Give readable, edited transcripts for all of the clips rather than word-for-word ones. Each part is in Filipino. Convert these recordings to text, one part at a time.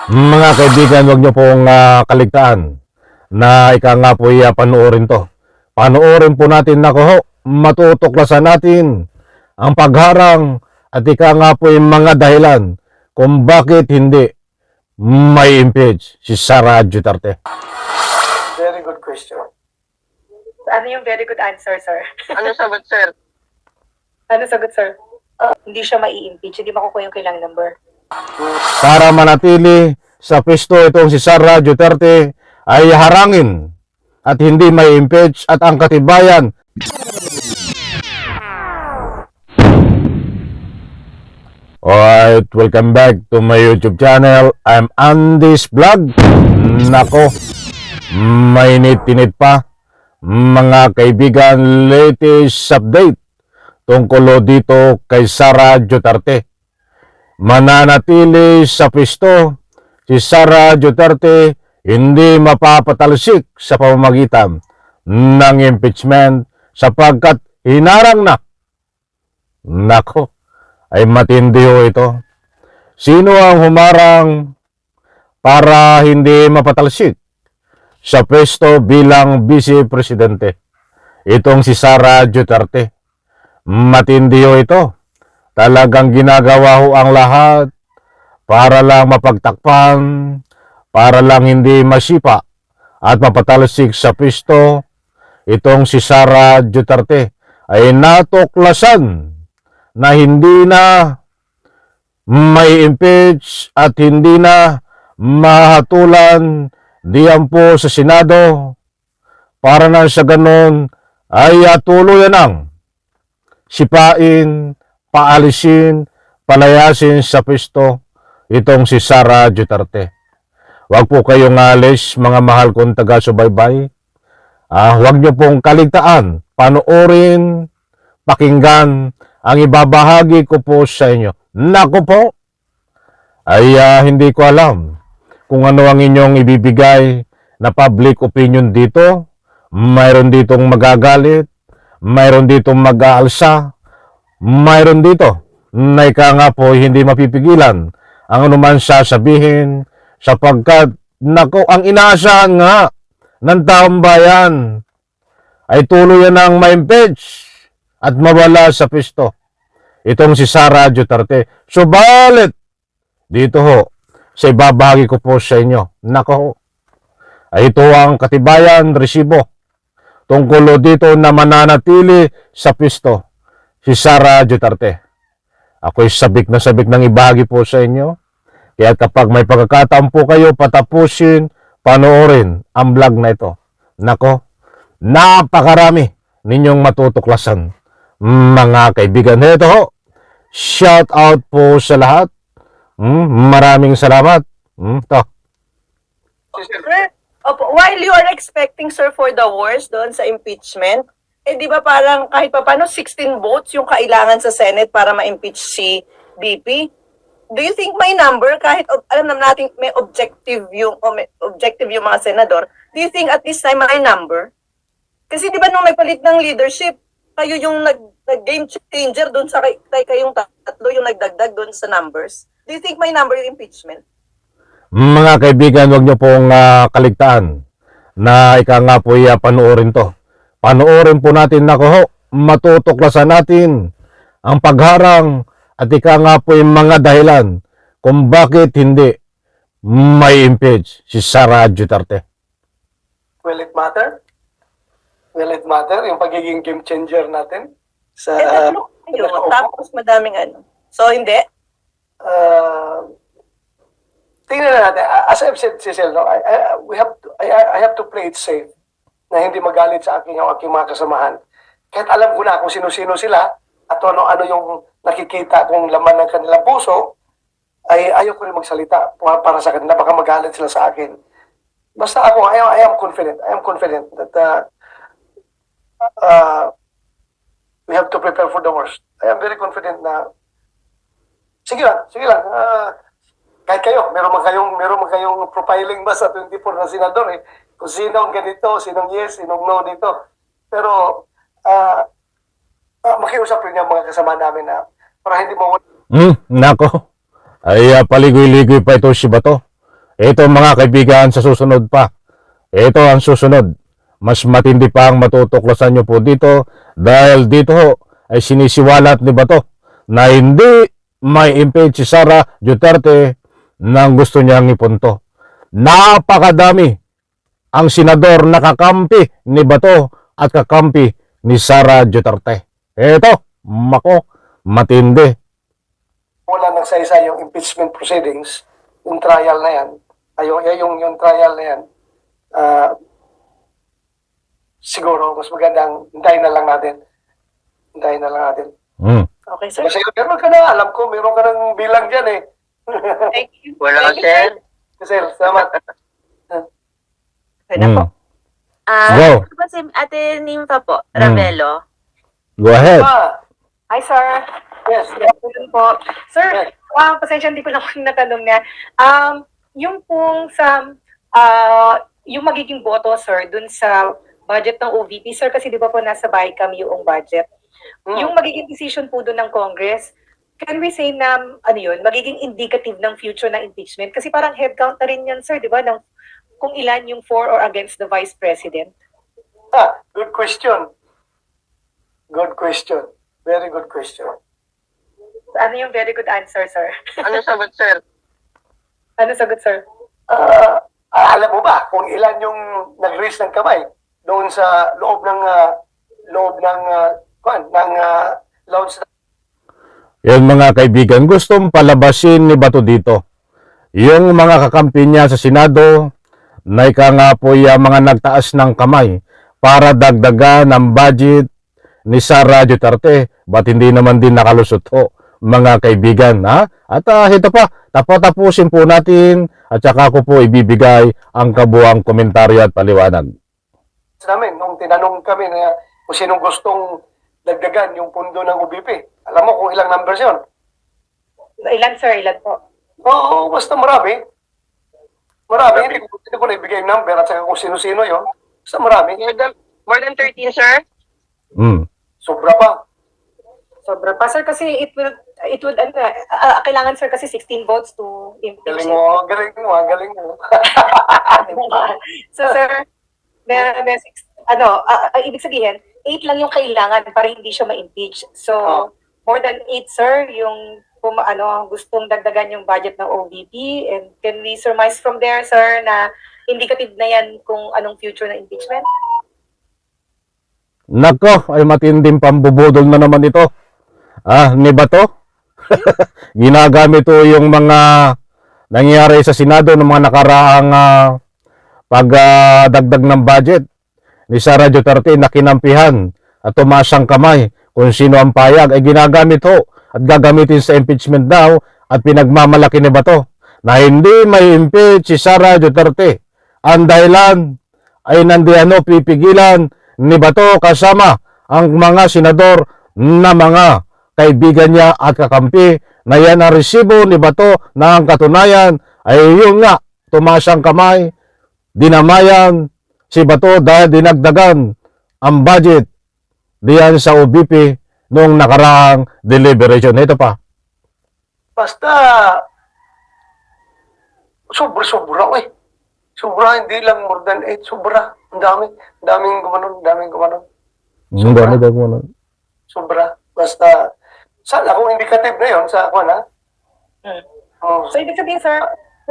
Mga kaibigan, huwag niyo pong kaligtaan na ika nga po panoorin to. Panoorin po natin na ko, matutuklasan natin ang pagharang at ika nga po yung mga dahilan kung bakit hindi may impeach si Sara Duterte. Very good question. Ano yung very good answer, sir? Ano sagot, sir? Ano sagot, sir? Hindi siya mai-impeach. Hindi makukuha yung kailang number. Para manatili sa pwesto itong si Sara Duterte ay harangin at hindi may impeach at ang katibayan. Alright, welcome back to my YouTube channel. I'm Andy's Vlog. Nako, mainit-init pa. Mga kaibigan, latest update tungkol dito kay Sara Duterte. Mananatili sa pwesto si Sara Duterte, hindi mapapatalsik sa pamamagitan ng impeachment sapagkat hinarang na. Nako, ay matindi ho ito. Sino ang humarang para hindi mapatalsik sa pwesto bilang Vice Presidente? Itong si Sara Duterte. Matindi ho ito. Talagang ginagawa ho ang lahat para lang mapagtakpan, para lang hindi masipa at mapatalsik sa pwesto. Itong si Sara Duterte ay natuklasan na hindi na may impeach at hindi na mahatulan diyan po sa Senado para na sa ganon ay tuluyan ng sipain, paalisin, palayasin sa pwesto itong si Sara Duterte. Huwag po kayong alis, mga mahal kong taga-subaybay. Huwag niyo pong kaligtaan, panoorin, pakinggan ang ibabahagi ko po sa inyo. Naku po, ay hindi ko alam kung ano ang inyong ibibigay na public opinion dito. Mayroon ditong magagalit, mayroon ditong mag-aalsa, mayroon dito na ika nga po hindi mapipigilan ang anuman sasabihin sapagkat naku, ang inaasahan nga ng taong bayan ay tuluyan ng ma-impeach at mawala sa pwesto itong si Sara Duterte. Subalit, dito ho, sa ibabahagi ko po sa inyo, nako ho, ay ito ang katibayan, resibo, tungkol dito na mananatili sa pwesto si Sara Duterte. Ako'y sabik na sabik ng ibahagi po sa inyo. Kaya kapag may pagkakataon po kayo, patapusin, panoorin ang vlog na ito. Nako, napakarami ninyong matutuklasan. Mga kaibigan, ito ho, shout out po sa lahat. Maraming salamat. To. Sir, while you are expecting, sir, for the worst doon sa impeachment, di ba parang kahit pa paano 16 votes yung kailangan sa Senate para ma-impeach si BP? Do you think may number kahit alam naman natin may objective yung mga senador? Do you think at this time may number? Kasi di ba nung nagpalit ng leadership, kayo yung nag-game changer doon sa kayong tatlo yung nagdagdag doon sa numbers? Do you think may number yung impeachment? Mga kaibigan, huwag niyo pong kaligtaan na ika nga po panoorin to. Panoorin po natin na ko, matutuklasan natin ang pagharang at ika nga po yung mga dahilan kung bakit hindi may impeach si Sara Duterte. Will it matter? Will it matter? Yung pagiging game changer natin? Sa, Tatlo kayo, tapos madaming ano. So, hindi? Tingnan na natin. As I've said, Cecil, no, I have to play it safe na hindi magalit sa akin yung aking mga kasamahan. Kahit alam ko na kung sino-sino sila at ano yung nakikita kong laman ng kanilang puso, ay ayaw ko rin magsalita para sa kanila. Baka magalit sila sa akin. Basta ako, I am confident. I am confident that we have to prepare for the worst. I am very confident na sige lang. Kahit kayo, meron man kayong profiling ba sa 24 na senador eh. Kung sinong ganito, sinong yes, sinong no dito. Pero makiusap rin yung mga kasama namin na para hindi mawala. Nako, ay paligoy-ligoy pa ito si Bato. Ito mga kaibigan, sa susunod pa. Ito ang susunod. Mas matindi pa ang matutuklasan nyo po dito dahil dito ho ay sinisiwalat ni Bato na hindi may impeach si Sara Duterte nang gusto niyang ipunto. Napakadami ang senador na kakampi ni Bato at kakampi ni Sara Duterte. Ito, mako, matindi. Wala nang sa yung impeachment proceedings, yung trial na yan, yung trial na yan, siguro mas magandang hintayin na lang natin. Hintayin na lang natin. Okay, sir. Kasi meron ka na, alam ko, meron ka ng bilang dyan eh. Thank you. Wala, Thank you, sir. Sir, salamat. Okay na po. Go. Ito po si Ate Nympha po, Ravelo. Go ahead. Hi, sir. Yes, Good afternoon po. Sir, pasensya, hindi ko lang natanong niya. Yung pong sa, yung magiging boto, sir, dun sa budget ng OVP, sir, kasi di ba po nasa BICAM yung budget. Yung magiging decision po dun ng Congress, can we say na, ano yun, magiging indicative ng future ng impeachment? Kasi parang headcount na rin yan, sir, di ba, ng, kung ilan yung for or against the Vice President. Good question. Good question. Very good question. Ano yung very good answer, sir? Ano sagot, sir? Ano sagot, sir? Alam mo ba kung ilan yung nag-raise ng kamay doon sa loob ng lounge? Yan mga kaibigan, gustong palabasin ni Bato dito. Yung mga kakampi niya sa Senado, na ika nga po yung mga nagtaas ng kamay para dagdagan ang budget ni Sara Duterte. Ba't hindi naman din nakalusot ho, mga kaibigan, ha? At ito pa, tapusin po natin at saka ko po ibibigay ang kabuang komentaryo at paliwanag. Namin, nung tinanong kami na kung sinong gustong dagdagan yung pundo ng UBP. Alam mo kung ilang numbers yun? Ilan, sir? Ilan po? Oo, basta marami. Marami, hindi ko na ibigay yung number at saka kung sino-sino yun. Basta marami. More than 13, sir? Sobra pa. Sobra pa, sir, kasi it would, kailangan, sir, kasi 16 votes to impeach. Galing mo, galing mo. So, sir, ibig sabihin, 8 lang yung kailangan para hindi siya ma-impeach. So, more than 8, sir, yung gustong dagdagan yung budget ng OVP. And can we surmise from there, sir, na indicative na yan kung anong future ng impeachment? Nako, ay matinding pambubudol na naman ito. Ni Bato? Ginagamit to yung mga nangyari sa Senado ng mga nakaraang pagdagdag ng budget ni Sara Duterte na kinampihan at tumaas ang kamay kung sino ang payag ay ginagamit ho at gagamitin sa impeachment daw at pinagmamalaki ni Bato na hindi may impeach si Sara Duterte. Ang dahilan ay pipigilan ni Bato kasama ang mga senador na mga kaibigan niya at kakampi na yan ang resibo ni Bato na ang katunayan ay yun nga, tumaas ang kamay, dinamayan si Bato dahil dinagdagan ang budget diyan sa OBP noong nakaraang deliberation. Ito pa. Basta, sobra eh. Sobra, hindi lang more than 8. Sobra. Ang daming gumanon. Sobra. Basta, sana kung indicative na yun sa ako na. So, ibig sabihin, sir,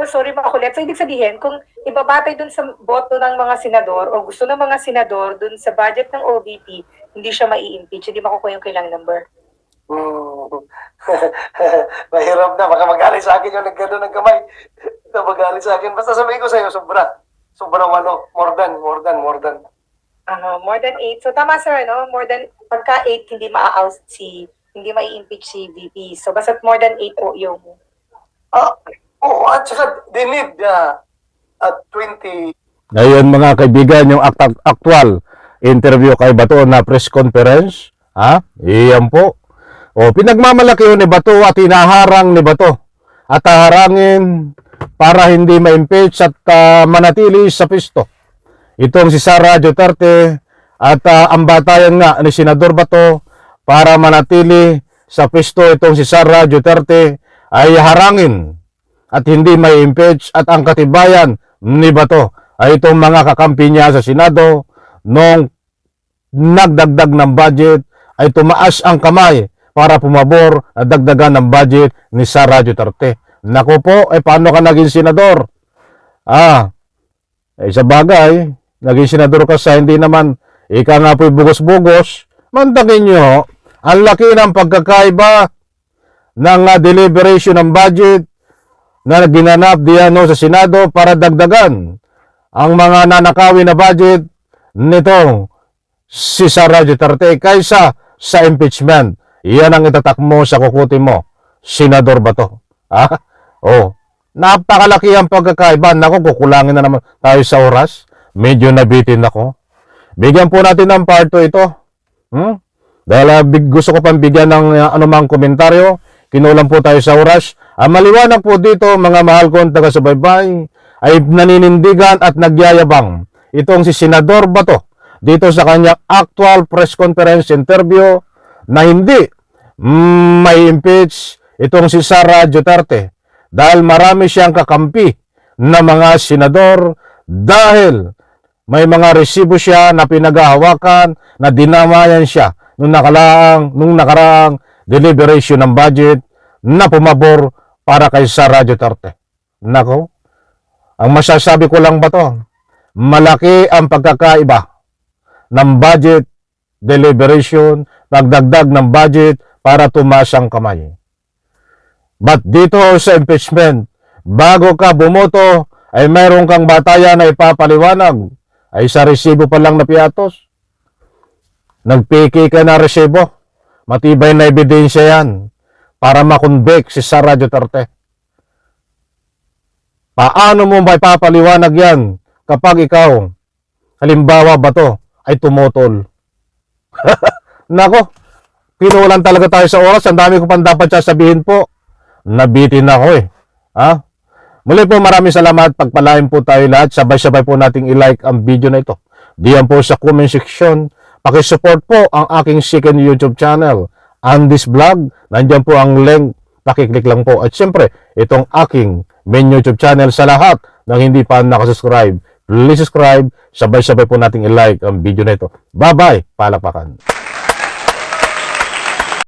sorry makulit. So, ibig sabihin, kung ibabatay dun sa boto ng mga senador o gusto ng mga senador dun sa budget ng OVP, hindi siya mai-impeach. Hindi makukuha yung kailang number. Mahirap na. Baka magalit sa akin yung naggano ng kamay. Magalit sa akin. Basta sabihin ko sa'yo, sobra. Sobra walo. More than. More than 8. So, tama, sir, no? More than, pagka 8, hindi hindi mai-impeach si VP. So, basta more than 8 po yung... Oo, at saka they need 20. Ngayon mga kaibigan, yung actual interview kay Bato na press conference, iyan po. Pinagmamalaki yun ni Bato at hinaharang ni Bato at haharangin para hindi ma-impeach at manatili sa pisto. Itong si Sara Duterte at ang batayan nga ni Senador Bato para manatili sa pisto itong si Sara Duterte ay harangin at hindi may impeach at ang katibayan ni Bato ay itong mga kakampi niya sa Senado nung nagdagdag ng budget ay tumaas ang kamay para pumabor at dagdagan ng budget ni Sara Duterte. Naku po, paano ka naging senador? Sa bagay, naging senador ka sa hindi naman, ika nga po'y bugos-bugos, mantakin nyo, ang laki ng pagkakaiba ng deliberation ng budget na ginanap diyan sa Senado para dagdagan ang mga nanakawin na budget nito si Sara Duterte kaysa sa impeachment. Iyan ang itatak mo sa kukuti mo, Senador Bato. Napakalaki ang pagkakaiba. Naku, kukulangin na naman tayo sa oras. Medyo nabitin ako. Bigyan po natin ng part 2 ito. Dahil gusto ko pang bigyan ng anumang komentaryo. Kinulang po tayo sa oras. Ang maliwanag po dito, mga mahal kong taga-subaybay, ay naninindigan at nagyayabang itong si Senador Bato dito sa kanyang actual press conference interview na hindi may impeach itong si Sara Duterte dahil marami siyang kakampi na mga senador dahil may mga resibo siya na pinaghahawakan na dinamayan siya nung nakaraang deliberation ng budget na pumabor para kay Sara Duterte. Nako, ang masasabi ko lang ba to, malaki ang pagkakaiba ng budget deliberation, pagdagdag ng budget para tumaas ang kamay. But dito sa impeachment, bago ka bumoto, ay mayroon kang batayan na ipapaliwanag, ay sa resibo pa lang na piatos. Nagpiki ka na resibo, matibay na ebidensya yan para makonvict si Sara Duterte. Paano mo ba ipapaliwanag yan kapag ikaw, halimbawa Bato, ay tumutol? Nako, pinulan talaga tayo sa oras. Ang dami ko pang dapat sasabihin po. Nabitin ako Muli po, maraming salamat. Pagpalain po tayo lahat. Sabay-sabay po nating i-like ang video na ito. Diyan po sa comment section. Pakisupport po ang aking second YouTube channel, Andy's Vlog. Nandiyan po ang link. Pakiclick lang po. At syempre, itong aking main YouTube channel sa lahat ng hindi pa nakasubscribe. Please subscribe. Sabay-sabay po nating i-like ang video na ito. Bye-bye. Palakpakan.